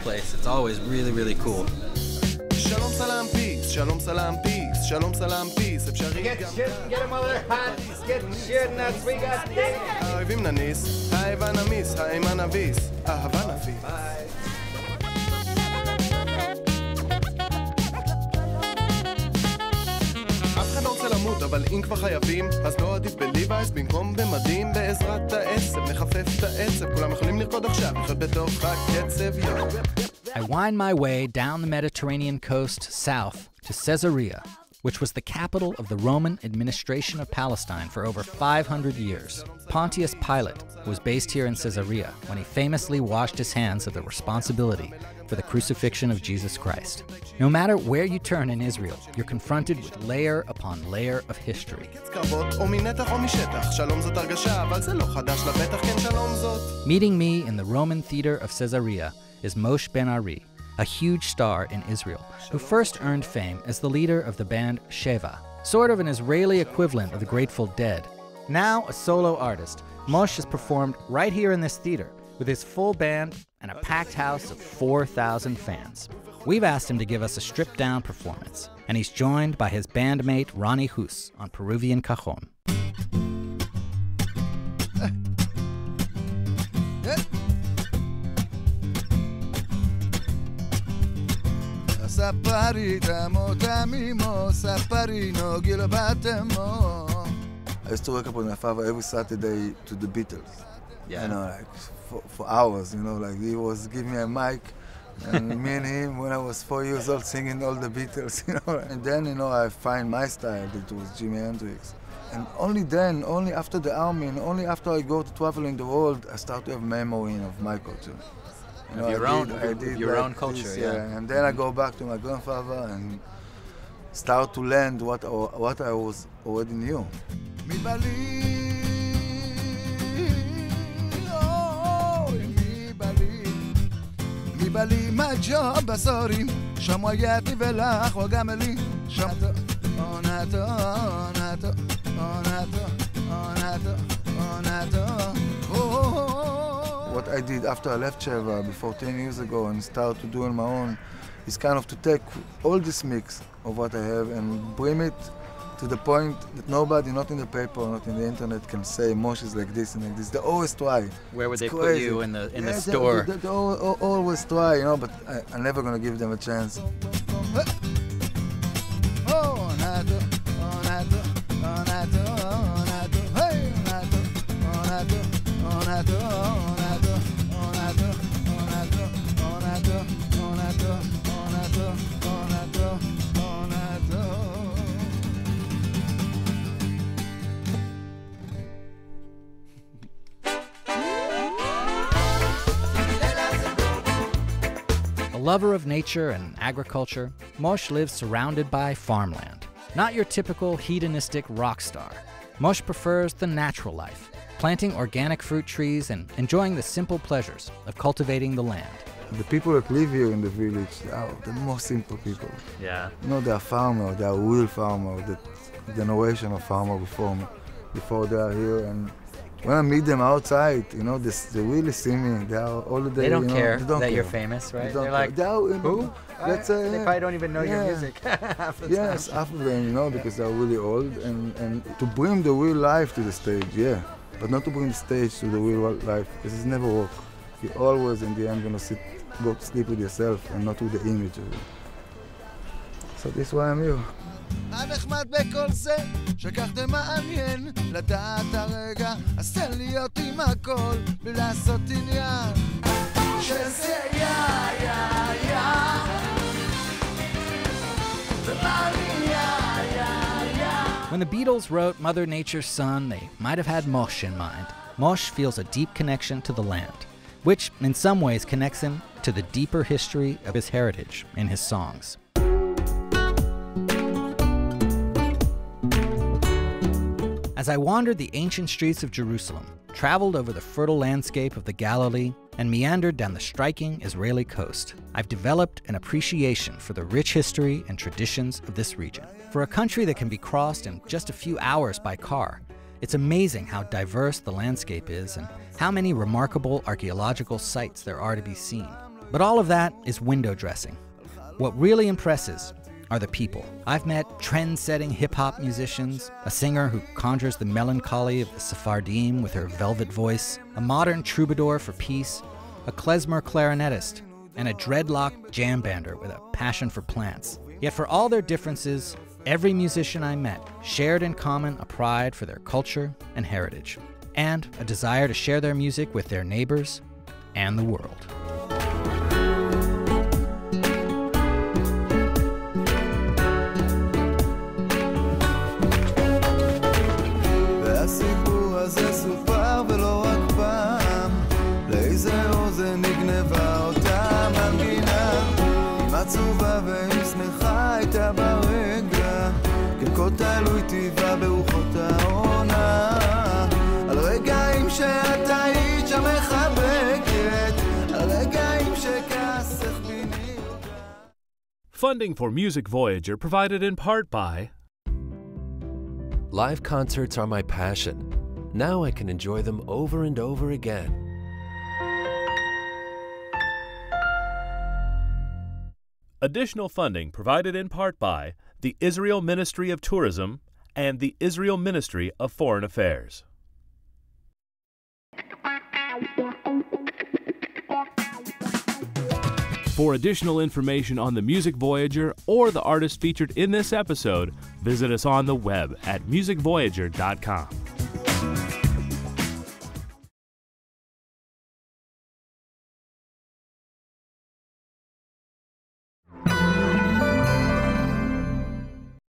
place. It's always really, really cool. Shalom salam peace, shalom salam peace, shalom salam peace. Get him over there hot, get shit nuts, we got this. האויבים נניס, האיבה נמיס, האימה נביס, אהבה נפיס. אף אחד לא רוצה למות, אבל אם כבר חייבים, אז לא עדיף בליבייס במקום במדים בעזרת העצב, נחפף את העצב, כולם יכולים לרקוד עכשיו, לחיות בתוך הקצב, I wind my way down the Mediterranean coast south to Caesarea, which was the capital of the Roman administration of Palestine for over 500 years. Pontius Pilate was based here in Caesarea when he famously washed his hands of the responsibility for the crucifixion of Jesus Christ. No matter where you turn in Israel, you're confronted with layer upon layer of history. Meeting me in the Roman theater of Caesarea is Marsh Ben-Ari, a huge star in Israel, who first earned fame as the leader of the band Sheva, sort of an Israeli equivalent of the Grateful Dead. Now a solo artist, Marsh has performed right here in this theater with his full band and a packed house of 4,000 fans. We've asked him to give us a stripped-down performance, and he's joined by his bandmate Ronnie Hus on Peruvian cajon. Dami Mo, I used to wake up with my father every Saturday to the Beatles. Yeah. You know, like for hours, you know, like he was giving me a mic and me and him when I was 4 years old singing all the Beatles, you know. And then, you know, I find my style, that was Jimi Hendrix. And only then, only after the army and only after I go to travel in the world, I start to have memory of my culture. You know, your own culture, this, yeah. And then I go back to my grandfather and start to learn what I was already knew. What I did after I left Sheva before 10 years ago and started to do on my own is kind of to take all this mix of what I have and bring it to the point that nobody, not in the paper, not in the internet, can say Marsh is like this and like this. They always try. Where would they put you in the store? They always try, you know, but I'm never going to give them a chance. A lover of nature and agriculture, Marsh lives surrounded by farmland. Not your typical hedonistic rock star. Marsh prefers the natural life, planting organic fruit trees and enjoying the simple pleasures of cultivating the land. The people that live here in the village are the most simple people. Yeah. You know, they are farmers, they are real farmers, the generation of farmers before they are here. And when I meet them outside, you know, they really see me. They are all the day. They don't care they don't that care. you're famous, right? They're like, who? Let's say, they probably don't even know your music. Yes, half of them, you know, because they're really old. And to bring the real life to the stage, yeah. But not to bring the stage to the real life, because it's never work. You're always, in the end, going to go to sleep with yourself and not with the image of it. So this is why I'm here. הנחמד בכל זה, שכך זה מעניין לדעת הרגע, אז תן להיות עם הכל, בלי לעשות עניין שזה When the Beatles wrote Mother Nature's Son, they might have had Marsh in mind. Marsh feels a deep connection to the land, which in some ways connects him to the deeper history of his heritage in his songs. As I wandered the ancient streets of Jerusalem, traveled over the fertile landscape of the Galilee, and meandered down the striking Israeli coast, I've developed an appreciation for the rich history and traditions of this region. For a country that can be crossed in just a few hours by car, it's amazing how diverse the landscape is and how many remarkable archaeological sites there are to be seen. But all of that is window dressing. What really impresses are the people. I've met trend-setting hip-hop musicians, a singer who conjures the melancholy of the Sephardim with her velvet voice, a modern troubadour for peace, a klezmer clarinetist, and a dreadlock jam bander with a passion for plants. Yet for all their differences, every musician I met shared in common a pride for their culture and heritage, and a desire to share their music with their neighbors and the world. והסיפור הזה סופר ולא רק פעם, לאיזה אוזן נגנבה אותה מנגינה, עם עצובה ועם שמחה הייתה ברגע, ככל תלוי טבעה ברוחות העונה, על רגעים שאת היית שם מחבקת, על רגעים שכעסך בי נראה. Funding for Music Voyager provided in part by Live concerts are my passion. Now I can enjoy them over and over again. Additional funding provided in part by the Israel Ministry of Tourism and the Israel Ministry of Foreign Affairs. For additional information on the Music Voyager or the artists featured in this episode, visit us on the web at musicvoyager.com.